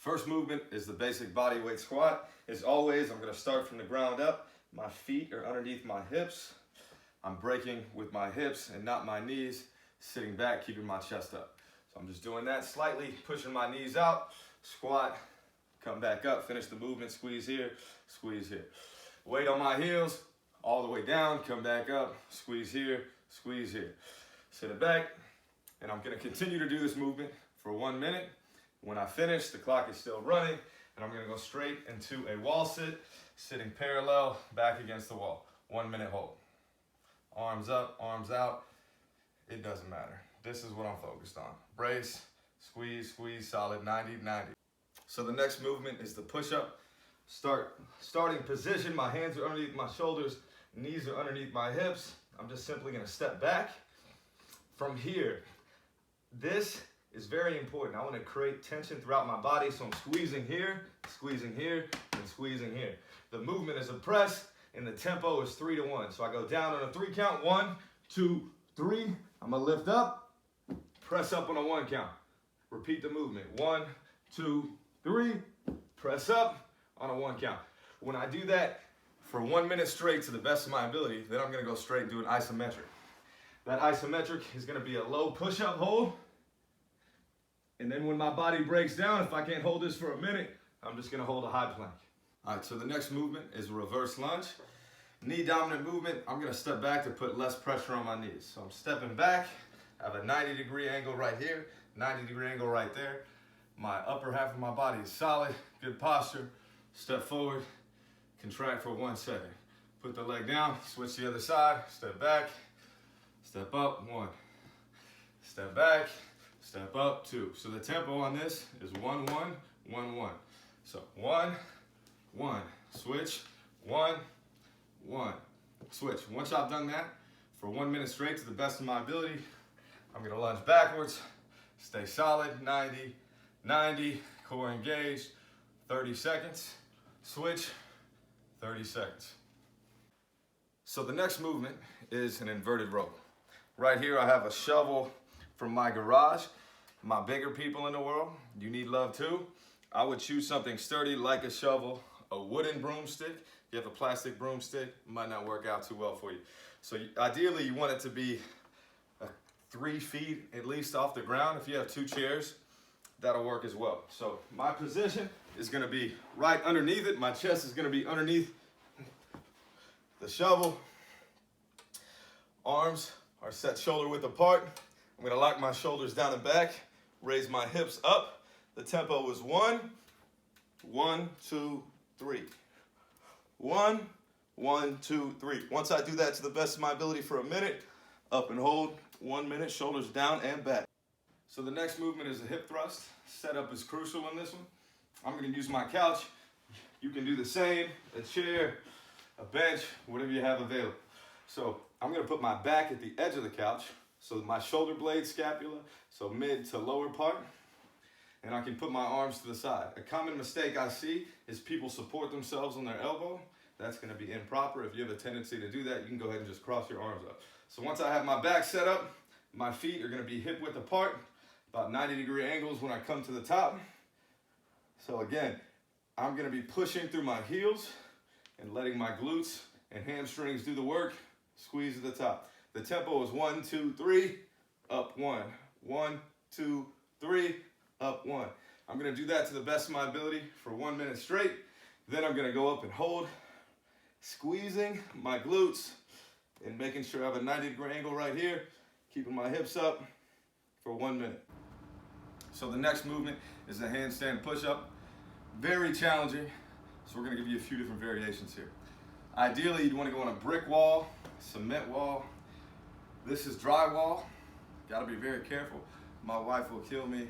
First movement is the basic body weight squat. As always, I'm gonna start from the ground up. My feet are underneath my hips. I'm breaking with my hips and not my knees, sitting back, keeping my chest up. So I'm just doing that slightly, pushing my knees out, squat, come back up, finish the movement, squeeze here, squeeze here. Weight on my heels, all the way down, come back up, squeeze here, squeeze here. Sit it back, and I'm gonna continue to do this movement for 1 minute. When I finish, the clock is still running, and I'm gonna go straight into a wall sit, sitting parallel, back against the wall. 1 minute hold. Arms up, arms out, it doesn't matter. This is what I'm focused on. Brace, squeeze, squeeze, solid 90, 90. So the next movement is the push-up. Starting position, my hands are underneath my shoulders, knees are underneath my hips. I'm just simply gonna step back. From here, this is very important. I wanna create tension throughout my body, so I'm squeezing here, and squeezing here. The movement is a press, and the tempo is 3 to 1. So I go down on a 3 count, 1, 2, 3. I'm gonna lift up, press up on a 1 count. Repeat the movement, 1, 2, 3, press up on a 1 count. When I do that for 1 minute straight to the best of my ability, then I'm gonna go straight and do an isometric. That isometric is gonna be a low push-up hold. And then when my body breaks down, if I can't hold this for a minute, I'm just gonna hold a high plank. All right, so the next movement is reverse lunge. Knee dominant movement, I'm gonna step back to put less pressure on my knees. So I'm stepping back, I have a 90-degree angle right here, 90-degree angle right there. My upper half of my body is solid, good posture. Step forward, contract for 1 second. Put the leg down, switch the other side, step back, step up, 1. Step back, step up, 2. So the tempo on this is 1, 1, 1, 1. So 1, 1, switch, 1, 1, switch. Once I've done that for 1 minute straight to the best of my ability, I'm gonna lunge backwards, stay solid, 90, 90, core engaged, 30 seconds, switch, 30 seconds. So the next movement is an inverted row. Right here I have a shovel from my garage. My bigger people in the world, you need love too. I would choose something sturdy like a shovel, a wooden broomstick. If you have a plastic broomstick, it might not work out too well for you. So ideally you want it to be 3 feet at least off the ground. If you have 2 chairs, that'll work as well. So my position is gonna be right underneath it. My chest is gonna be underneath the shovel. Arms are set shoulder width apart. I'm gonna lock my shoulders down and back, raise my hips up. The tempo is 1, 1, 2, 3. 1, 1, 2, 3. Once I do that to the best of my ability for a minute, up and hold, 1 minute, shoulders down and back. So the next movement is a hip thrust. Setup is crucial in this one. I'm gonna use my couch. You can do the same, a chair, a bench, whatever you have available. So I'm gonna put my back at the edge of the couch, so my shoulder blade, scapula, so mid to lower part, and I can put my arms to the side. A common mistake I see is people support themselves on their elbow. That's gonna be improper. If you have a tendency to do that, you can go ahead and just cross your arms up. So once I have my back set up, my feet are gonna be hip width apart, about 90-degree angles when I come to the top. So again, I'm gonna be pushing through my heels and letting my glutes and hamstrings do the work, squeeze at the top. The tempo is 1, 2, 3, up 1, 1, 2, 3, up 1. I'm gonna do that to the best of my ability for 1 minute straight. Then I'm gonna go up and hold, squeezing my glutes and making sure I have a 90-degree angle right here, keeping my hips up for 1 minute. So the next movement is a handstand push-up. Very challenging, so we're gonna give you a few different variations here. Ideally, you'd wanna go on a brick wall, cement wall. This is drywall. Gotta be very careful. My wife will kill me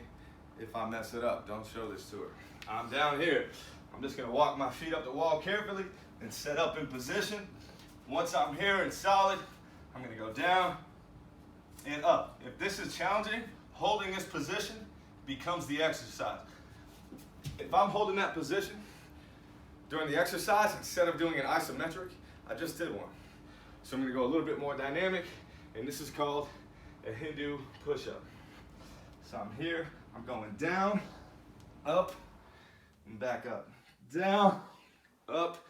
if I mess it up. Don't show this to her. I'm down here. I'm just gonna walk my feet up the wall carefully and set up in position. Once I'm here and solid, I'm gonna go down and up. If this is challenging, holding this position becomes the exercise. If I'm holding that position during the exercise, instead of doing an isometric, I just did one. So I'm gonna go a little bit more dynamic, and this is called a push-up. So I'm here, I'm going down, up, and back up. Down, up,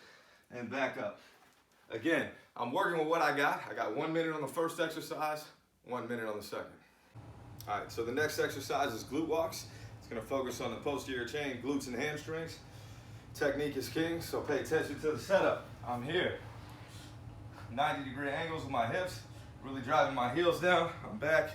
and back up. Again, I'm working with what I got. I got 1 minute on the first exercise, 1 minute on the second. All right, so the next exercise is glute walks. It's gonna focus on the posterior chain, glutes and hamstrings. Technique is king, so pay attention to the setup. I'm here. 90-degree angles with my hips, really driving my heels down. I'm back,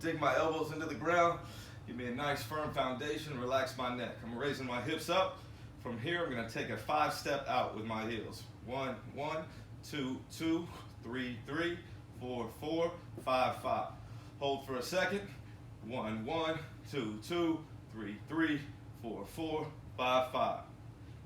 dig my elbows into the ground. Give me a nice firm foundation, relax my neck. I'm raising my hips up. From here, I'm gonna take a 5-step out with my heels. 1, 1, 2, 2, 3, 3, 4, 4, 5, 5. Hold for a second. 1, 1, 2, 2, 3, 3, 4, 4, 5, 5.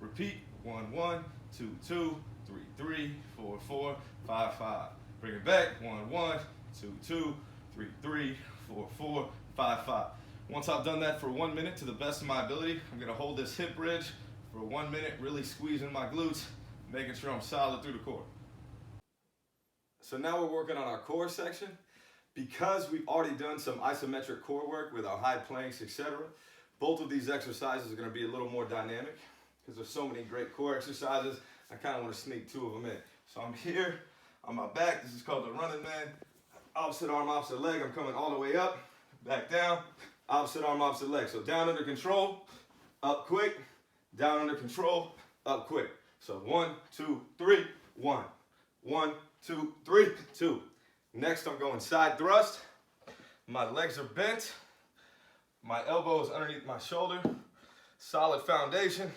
Repeat. 1, 1, 2, 2, 3, 3, 4, 4, 5, 5. Bring it back. 1, 1, 2, 2, 3, 3, 4, 4, 5, 5. Once I've done that for 1 minute to the best of my ability, I'm gonna hold this hip bridge for 1 minute, really squeezing my glutes, making sure I'm solid through the core. So now we're working on our core section. Because we've already done some isometric core work with our high planks, etc., both of these exercises are gonna be a little more dynamic because there's so many great core exercises. I kind of want to sneak 2 of them in. So I'm here on my back. This is called the running man. Opposite arm, opposite leg. I'm coming all the way up, back down, opposite arm, opposite leg. So down under control, up quick, down under control, up quick. So 1, 2, 3, 1. 1, 2, 3, 2. Next, I'm going side thrust. My legs are bent. My elbow is underneath my shoulder. Solid foundation.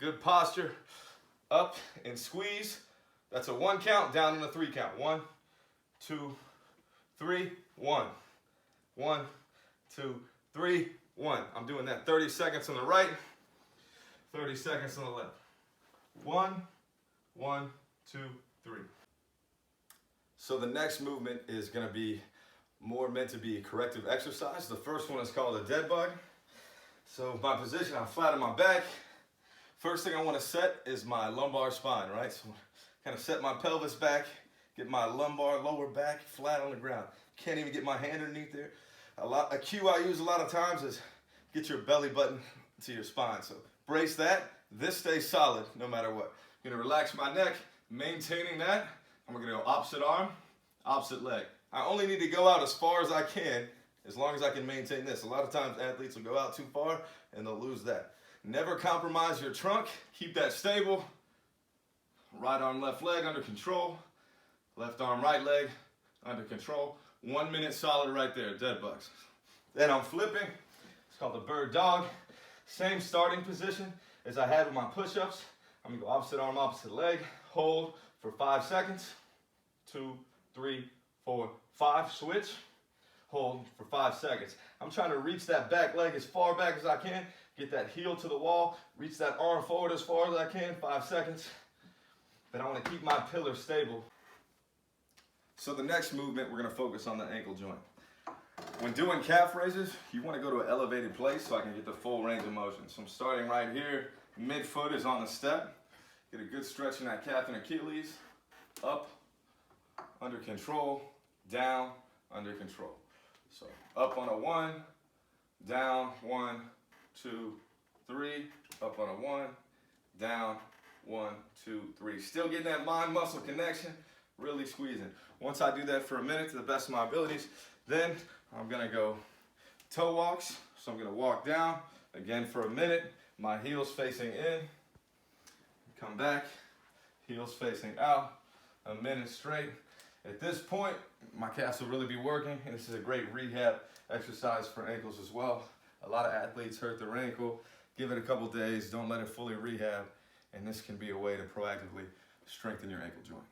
Good posture. Up and squeeze. That's a 1 count, down in a 3 count. 1, 2, 3, 1. 1, 2, 3, 1. I'm doing that 30 seconds on the right, 30 seconds on the left. 1, 1, 2, 3. So the next movement is going to be more meant to be a corrective exercise. The first one is called a Deadbug. So my position, I'm flat on my back. First thing I want to set is my lumbar spine, right? So kind of set my pelvis back, get my lumbar, lower back flat on the ground. Can't even get my hand underneath there. A cue I use a lot of times is get your belly button to your spine. So brace that. This stays solid no matter what. I'm going to relax my neck, maintaining that. I'm going to go opposite arm, opposite leg. I only need to go out as far as I can, as long as I can maintain this. A lot of times athletes will go out too far and they'll lose that. Never compromise your trunk. Keep that stable. Right arm, left leg under control. Left arm, right leg under control. 1 minute solid right there, dead bugs. Then I'm flipping. It's called the Birddog. Same starting position as I had with my push-ups. I'm gonna go opposite arm, opposite leg. Hold for 5 seconds. 2, 3, 4, 5. Switch. Hold for 5 seconds. I'm trying to reach that back leg as far back as I can. Get that heel to the wall. Reach that arm forward as far as I can. 5 seconds. Then I want to keep my pillar stable. So the next movement, we're going to focus on the ankle joint. When doing calf raises, you want to go to an elevated place so I can get the full range of motion. So I'm starting right here. Midfoot is on the step. Get a good stretch in that calf and Achilles. Up, under control, down, under control. So up on a 1, down 1, 2, 3, up on a 1, down 1, 2, 3. Still getting that mind muscle connection, really squeezing. Once I do that for a minute to the best of my abilities, then I'm gonna go toe walks. So I'm gonna walk down again for a minute, my heels facing in, come back, heels facing out, a minute straight. At this point, my calves will really be working, and this is a great rehab exercise for ankles as well. A lot of athletes hurt their ankle. Give it a couple days, don't let it fully rehab, and this can be a way to proactively strengthen your ankle joint.